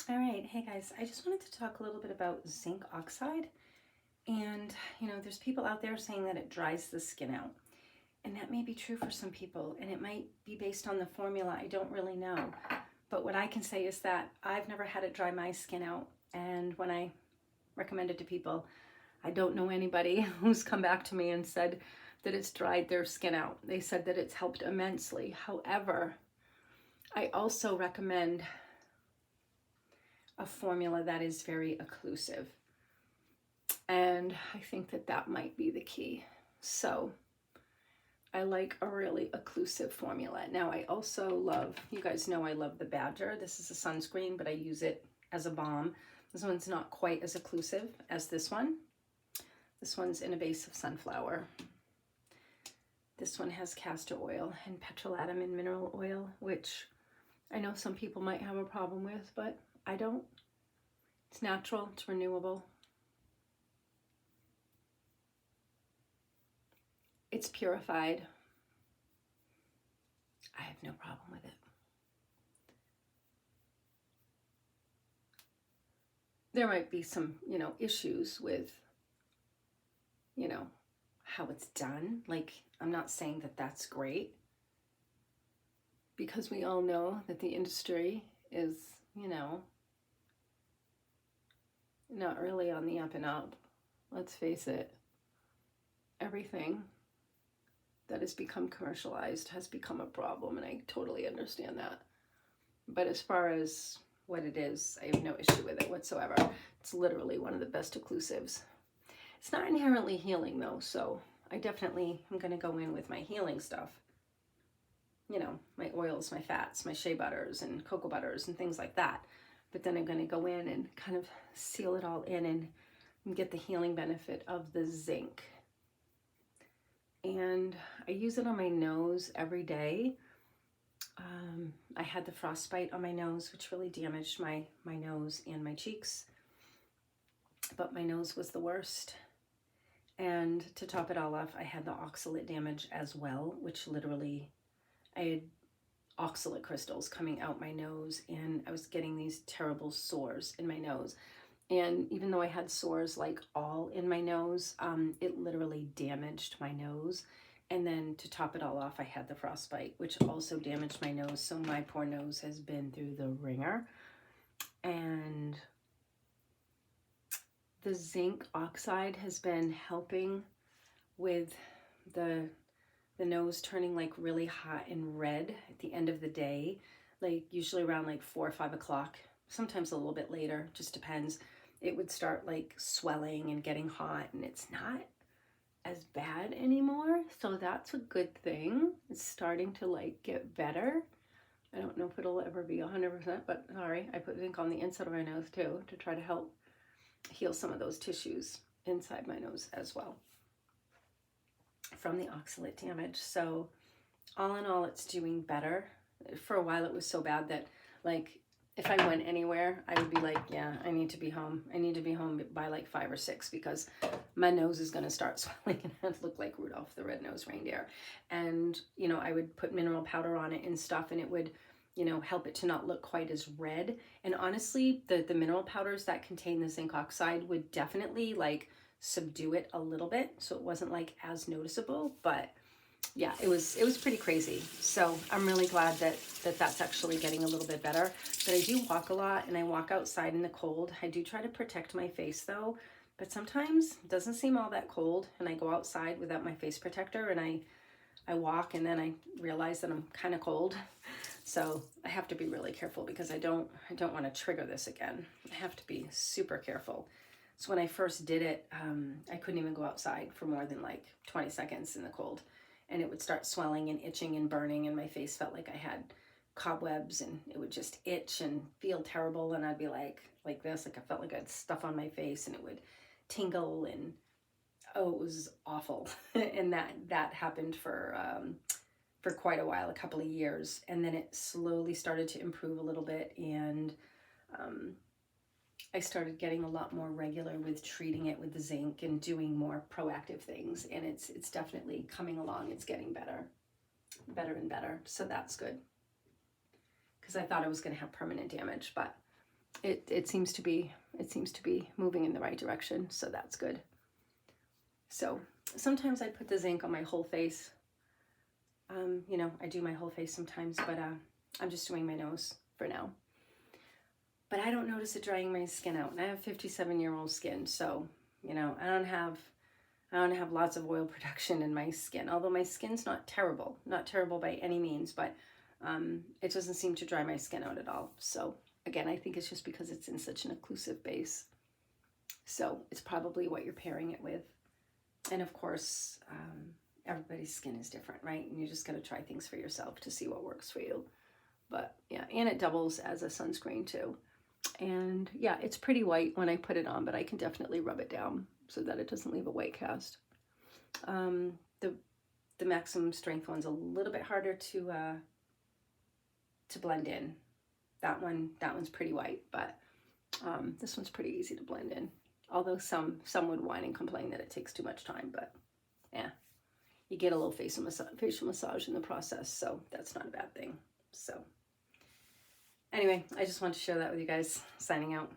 All right, hey guys, I just wanted to talk a little bit about zinc oxide. And, there's people out there saying that it dries the skin out. And that may be true for some people, and it might be based on the formula. I don't really know. But what I can say is that I've never had it dry my skin out. And when I recommend it to people, I don't know anybody who's come back to me and said that it's dried their skin out. They said that it's helped immensely. However, I also recommend a formula that is very occlusive. And I think that that might be the key. So I like a really occlusive formula. Now I also love, you guys know I love the Badger. This is a sunscreen, but I use it as a balm. This one's not quite as occlusive as this one. This one's in a base of sunflower. This one has castor oil and petrolatum and mineral oil, which I know some people might have a problem with, but I don't. It's natural, it's renewable. It's purified. I have no problem with it. There might be some, issues with, how it's done. Like, I'm not saying that that's great, because we all know that the industry is, not really on the up and up. Let's face it. Everything that has become commercialized has become a problem, and I totally understand that. But as far as what it is, I have no issue with it whatsoever. It's literally one of the best occlusives. It's not inherently healing though, so I definitely am going to go in with my healing stuff. My oils, my fats, my shea butters and cocoa butters and things like that. But then I'm going to go in and kind of seal it all in and get the healing benefit of the zinc. And I use it on my nose every day. I had the frostbite on my nose, which really damaged my nose and my cheeks. But my nose was the worst. And to top it all off, I had the oxalate damage as well, which literally, I had oxalate crystals coming out my nose, and I was getting these terrible sores in my nose. And even though I had sores like all in my nose, it literally damaged my nose. And then to top it all off, I had the frostbite, which also damaged my nose. So my poor nose has been through the ringer. And the zinc oxide has been helping with the nose turning like really hot and red at the end of the day, like usually around like 4 or 5 o'clock, sometimes a little bit later, just depends. It would start like swelling and getting hot, and it's not as bad anymore. So that's a good thing. It's starting to like get better. I don't know if it'll ever be 100%, but sorry, I put zinc on the inside of my nose too to try to help heal some of those tissues inside my nose as well from the oxalate damage. So all in all, it's doing better. For a while, it was so bad that like if I went anywhere, I would be like, yeah, I need to be home. I need to be home by like 5 or 6 because my nose is going to start swelling and I'd look like Rudolph the Red-Nosed Reindeer. And, I would put mineral powder on it and stuff, and it would, help it to not look quite as red. And honestly, the mineral powders that contain the zinc oxide would definitely like subdue it a little bit. So it wasn't like as noticeable, but yeah, it was pretty crazy. So I'm really glad that that's actually getting a little bit better. But I do walk a lot, and I walk outside in the cold. I do try to protect my face though, but sometimes it doesn't seem all that cold, and I go outside without my face protector, and I walk, and then I realize that I'm kind of cold. So I have to be really careful because I don't want to trigger this again. I have to be super careful. So when I first did it, I couldn't even go outside for more than like 20 seconds in the cold. And it would start swelling and itching and burning, and my face felt like I had cobwebs, and it would just itch and feel terrible. And I'd be like this, like I felt like I had stuff on my face, and it would tingle, and oh, it was awful. And that happened for quite a while, a couple of years. And then it slowly started to improve a little bit, and I started getting a lot more regular with treating it with the zinc and doing more proactive things, and it's definitely coming along. It's getting better and better. So that's good, because I thought I was going to have permanent damage, but it seems to be moving in the right direction, so that's good. So sometimes I put the zinc on my whole face. You know, I do my whole face sometimes, but I'm just doing my nose for now. But I don't notice it drying my skin out. And I have 57-year-old skin, so, you know, I don't have lots of oil production in my skin. Although my skin's not terrible by any means, but it doesn't seem to dry my skin out at all. So again, I think it's just because it's in such an occlusive base. So it's probably what you're pairing it with. And of course, everybody's skin is different, right? And you just got to try things for yourself to see what works for you. But yeah, and it doubles as a sunscreen too. And yeah, it's pretty white when I put it on, but I can definitely rub it down so that it doesn't leave a white cast. The maximum strength one's a little bit harder to blend in. That one's pretty white, but this one's pretty easy to blend in. Although some would whine and complain that it takes too much time, but yeah, you get a little facial massage in the process, so that's not a bad thing. So anyway, I just wanted to share that with you guys. Signing out.